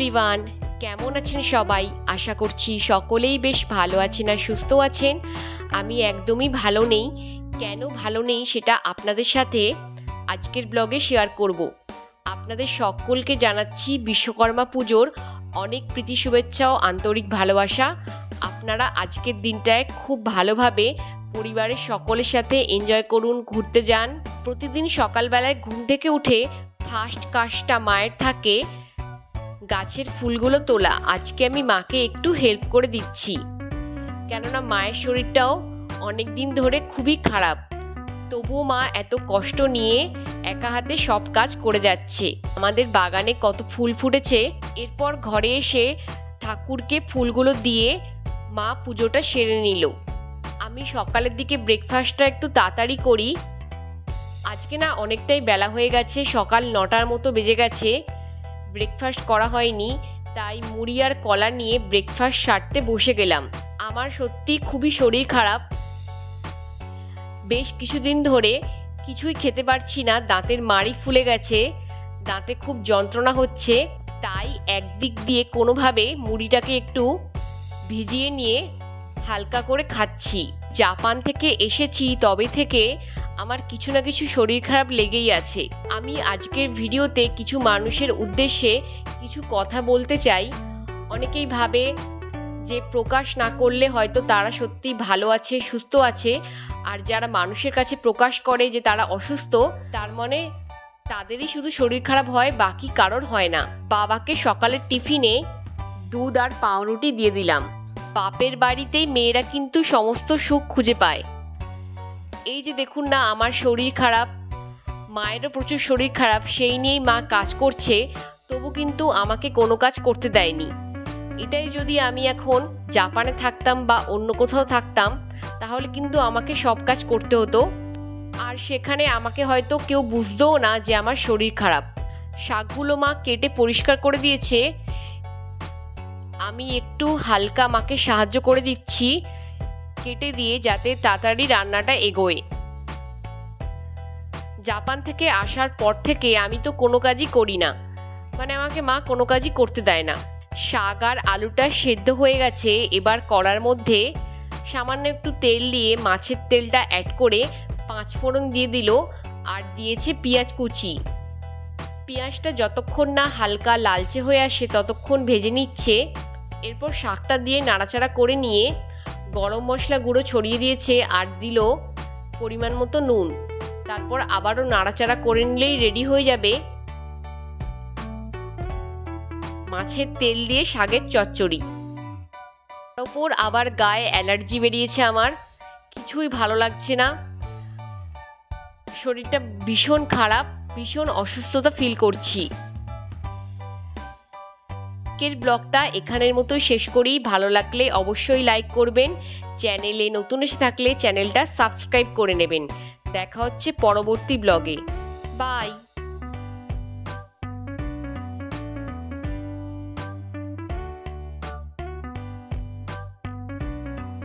Everyone, কেমন আছেন সবাই? আশা করছি সকলেই বেশ ভালো আছেন আর সুস্থ আছেন। আমি একদমই ভালো নেই। কেন ভালো নেই সেটা আপনাদের সাথে আজকের ব্লগে শেয়ার করব। আপনাদের সকলকে জানাচ্ছি বিশ্বকর্মা পুজোর অনেক প্রীতি শুভেচ্ছা ও আন্তরিক ভালোবাসা। আপনারা আজকের দিনটায় খুব ভালোভাবে পরিবারের সকলের সাথে এনজয় করুন, ঘুরতে যান। প্রতিদিন সকালবেলায় ঘুম থেকে উঠে ফার্স্ট কাজটা মায়ের থাকে গাছের ফুলগুলো তোলা। আজকে আমি মাকে একটু হেল্প করে দিচ্ছি, কেননা মায়ের শরীরটাও অনেক দিন ধরে খুবই খারাপ। তবুও মা এত কষ্ট নিয়ে একা হাতে সব কাজ করে যাচ্ছে। আমাদের বাগানে কত ফুল ফুটেছে। এরপর ঘরে এসে ঠাকুরকে ফুলগুলো দিয়ে মা পুজোটা সেরে নিল। আমি সকালের দিকে ব্রেকফাস্টটা একটু তাড়াতাড়ি করি। আজকে না অনেকটাই বেলা হয়ে গেছে, সকাল 9টার মতো বেজে গেছে। ব্রেকফাস্ট করা হয়নি, তাই মুড়ি আর কলা নিয়ে ব্রেকফাস্ট সারতে বসে গেলাম। আমার সত্যি খুবই শরীর খারাপ। বেশ কিছুদিন ধরে কিছুই খেতে পারছি না, দাঁতের মাড়ি ফুলে গেছে, দাঁতে খুব যন্ত্রণা হচ্ছে। তাই একদিক দিয়ে কোনোভাবে মুড়িটাকে একটু ভিজিয়ে নিয়ে হালকা করে খাচ্ছি। জাপান থেকে এসেছি তবে থেকে আমার কিছু না কিছু শরীর খারাপ লেগেই আছে। আমি আজকের ভিডিওতে কিছু মানুষের উদ্দেশ্যে কিছু কথা বলতে চাই। অনেকেই ভাবে যে প্রকাশ না করলে হয়তো তারা সত্যি ভালো আছে, সুস্থ আছে, আর যারা মানুষের কাছে প্রকাশ করে যে তারা অসুস্থ, তার মানে তাদেরই শুধু শরীর খারাপ হয়, বাকি কারোর হয় না। বাবাকে সকালের টিফিনে দুধ আর পাউরুটি দিয়ে দিলাম। বাপের বাড়িতেই মেয়েরা কিন্তু সমস্ত সুখ খুঁজে পায়। এই যে দেখুন না, আমার শরীর খারাপ, মায়েরও প্রচুর শরীর খারাপ, সেই নিয়েই মা কাজ করছে, তবু কিন্তু আমাকে কোনো কাজ করতে দেয়নি। এটাই যদি আমি এখন জাপানে থাকতাম বা অন্য কোথাও থাকতাম, তাহলে কিন্তু আমাকে সব কাজ করতে হতো, আর সেখানে আমাকে হয়তো কেউ বুঝতেও না যে আমার শরীর খারাপ। শাকগুলো মা কেটে পরিষ্কার করে দিয়েছে, আমি একটু হালকা মাকে সাহায্য করে দিচ্ছি কেটে দিয়ে, যাতে তাড়াতাড়ি রান্নাটা এগোয়। জাপান থেকে আসার পর থেকে আমি তো কোনো কাজই করি না, মানে আমাকে মা কোনো কাজই করতে দেয় না। শাক আর আলুটা সেদ্ধ হয়ে গেছে। এবার কড়ার মধ্যে সামান্য একটু তেল দিয়ে মাছের তেলটা অ্যাড করে 5 ফোড়ন দিয়ে দিল, আর দিয়েছে পেঁয়াজ কুচি। পেঁয়াজটা যতক্ষণ না হালকা লালচে হয়ে আসে ততক্ষণ ভেজে নিচ্ছে। এরপর শাকটা দিয়ে নাড়াচাড়া করে নিয়ে গরম মশলা গুঁড়ো ছড়িয়ে দিয়েছে আর দিল পরিমাণ মতো নুন। তারপর আবারও নাড়াচাড়া করে নিলেই রেডি হয়ে যাবে মাছের তেল দিয়ে শাকের চচ্চড়ি। তার উপর আবার গায়ে অ্যালার্জি বেরিয়েছে আমার, কিছুই ভালো লাগছে না, শরীরটা ভীষণ খারাপ, ভীষণ অসুস্থতা ফিল করছি। আজকের ব্লগটা এখানের মতো শেষ করি। ভালো লাগলে অবশ্যই লাইক করবেন, চ্যানেলে নতুন এসে থাকলে চ্যানেলটা সাবস্ক্রাইব করে নেবেন। দেখা হচ্ছে পরবর্তী ব্লগে। বাই।